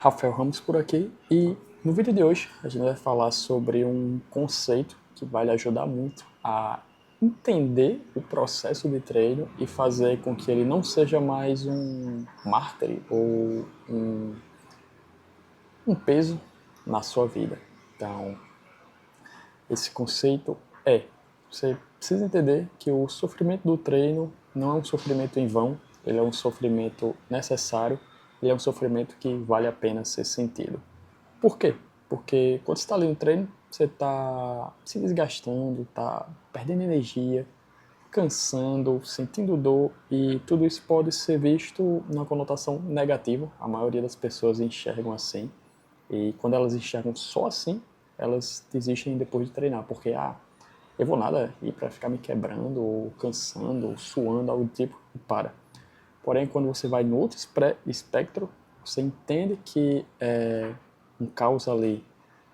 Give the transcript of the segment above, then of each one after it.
Rafael Ramos por aqui e no vídeo de hoje a gente vai falar sobre um conceito que vai lhe ajudar muito a entender o processo de treino e fazer com que ele não seja mais um mártir ou um peso na sua vida. Então, esse conceito você precisa entender que o sofrimento do treino não é um sofrimento em vão, ele é um sofrimento necessário, ele é um sofrimento que vale a pena ser sentido. Por quê? Porque quando você está ali no treino, você está se desgastando, está perdendo energia, cansando, sentindo dor, e tudo isso pode ser visto numa conotação negativa. A maioria das pessoas enxergam assim, e quando elas enxergam só assim, elas desistem depois de treinar, porque eu vou nada ir para ficar me quebrando, ou cansando, ou suando, algo do tipo, e para. Porém, quando você vai no outro espectro, você entende que um caos ali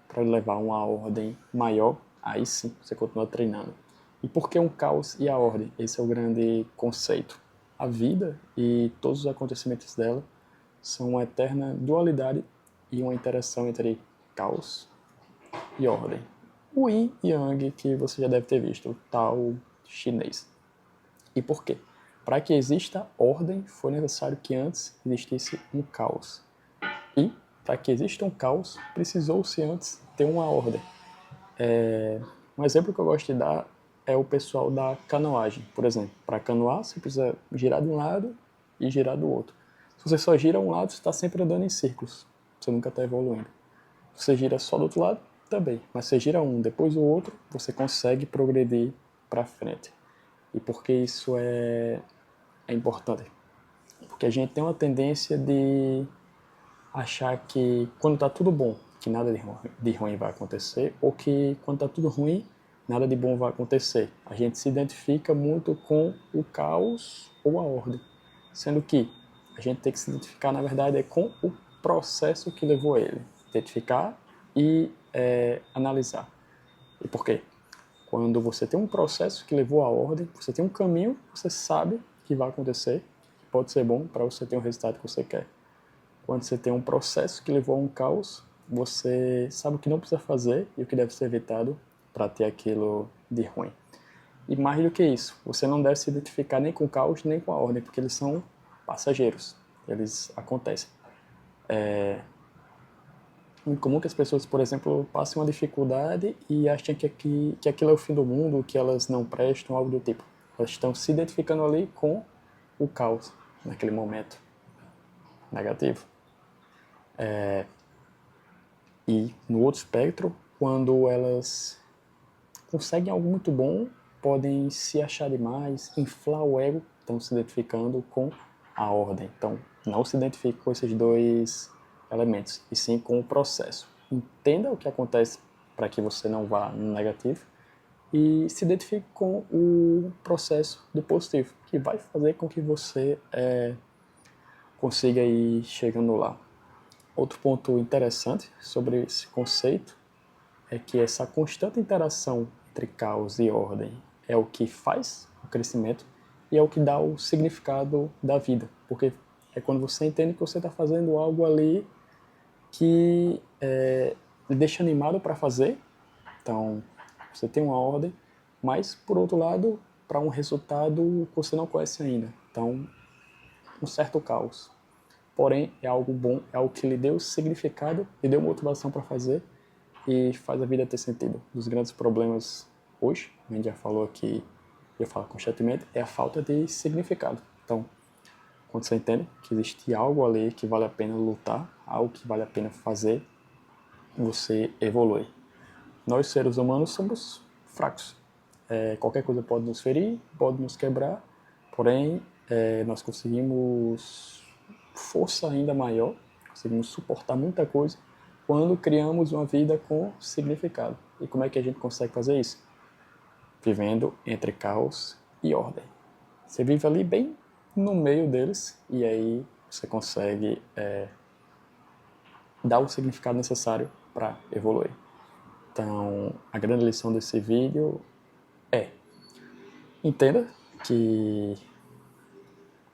para levar a uma ordem maior, aí sim você continua treinando. E por que um caos e a ordem? Esse é o grande conceito. A vida e todos os acontecimentos dela são uma eterna dualidade e uma interação entre caos e ordem. O Yin e Yang, que você já deve ter visto, o Tao chinês. E por quê? Para que exista ordem, foi necessário que antes existisse um caos. E, para que exista um caos, precisou-se antes ter uma ordem. Um exemplo que eu gosto de dar é o pessoal da canoagem. Por exemplo, para canoar, você precisa girar de um lado e girar do outro. Se você só gira um lado, você está sempre andando em círculos. Você nunca está evoluindo. Se você gira só do outro lado, também. Mas se você gira um depois do outro, você consegue progredir para frente. E por que isso é importante? Porque a gente tem uma tendência de achar que quando está tudo bom, que nada de ruim vai acontecer, ou que quando está tudo ruim, nada de bom vai acontecer. A gente se identifica muito com o caos ou a ordem, sendo que a gente tem que se identificar, na verdade, com o processo que levou a ele. Identificar e analisar. E por quê? Quando você tem um processo que levou à ordem, você tem um caminho, você sabe que vai acontecer, que pode ser bom para você ter o resultado que você quer. Quando você tem um processo que levou a um caos, você sabe o que não precisa fazer e o que deve ser evitado para ter aquilo de ruim. E mais do que isso, você não deve se identificar nem com o caos nem com a ordem, porque eles são passageiros, eles acontecem. É muito comum que as pessoas, por exemplo, passem uma dificuldade e achem que aquilo é o fim do mundo, que elas não prestam, algo do tipo. Elas estão se identificando ali com o caos naquele momento negativo. E no outro espectro, quando elas conseguem algo muito bom, podem se achar demais, inflar o ego, estão se identificando com a ordem. Então, não se identifique com esses dois elementos, e sim com o processo. Entenda o que acontece para que você não vá no negativo e se identifique com o processo do positivo, que vai fazer com que você consiga ir chegando lá. Outro ponto interessante sobre esse conceito é que essa constante interação entre caos e ordem é o que faz o crescimento e é o que dá o significado da vida. Porque é quando você entende que você está fazendo algo ali que lhe deixa animado para fazer. Então, você tem uma ordem, mas, por outro lado, para um resultado que você não conhece ainda. Então, um certo caos. Porém, é algo bom, é algo que lhe deu significado, lhe deu motivação para fazer e faz a vida ter sentido. Um dos grandes problemas hoje, a gente já falou aqui, eu falo constantemente, é a falta de significado. Então, quando você entende que existe algo ali que vale a pena lutar, algo que vale a pena fazer, você evolui. Nós, seres humanos, somos fracos. Qualquer coisa pode nos ferir, pode nos quebrar, porém, nós conseguimos força ainda maior, conseguimos suportar muita coisa quando criamos uma vida com significado. E como é que a gente consegue fazer isso? Vivendo entre caos e ordem. Você vive ali bem no meio deles e aí você consegue dar o significado necessário para evoluir. Então, a grande lição desse vídeo é: entenda que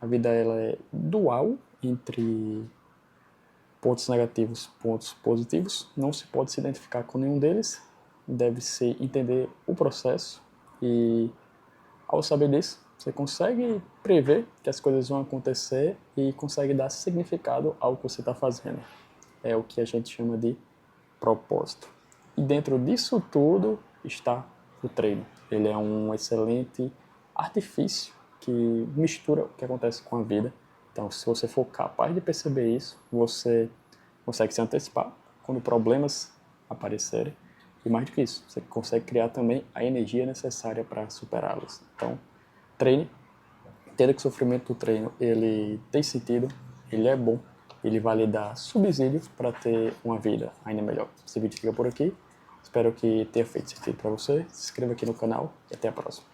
a vida ela é dual entre pontos negativos, pontos positivos. Não se pode se identificar com nenhum deles. Deve-se entender o processo e, ao saber disso, você consegue prever que as coisas vão acontecer e consegue dar significado ao que você está fazendo. É o que a gente chama de propósito. E dentro disso tudo está o treino. Ele é um excelente artifício que mistura o que acontece com a vida. Então, se você for capaz de perceber isso, você consegue se antecipar quando problemas aparecerem. E mais do que isso, você consegue criar também a energia necessária para superá-los. Então, treine, entenda que o sofrimento do treino ele tem sentido, ele é bom, ele vai lhe dar subsídio para ter uma vida ainda melhor. Esse vídeo fica por aqui, espero que tenha feito sentido para você, se inscreva aqui no canal e até a próxima.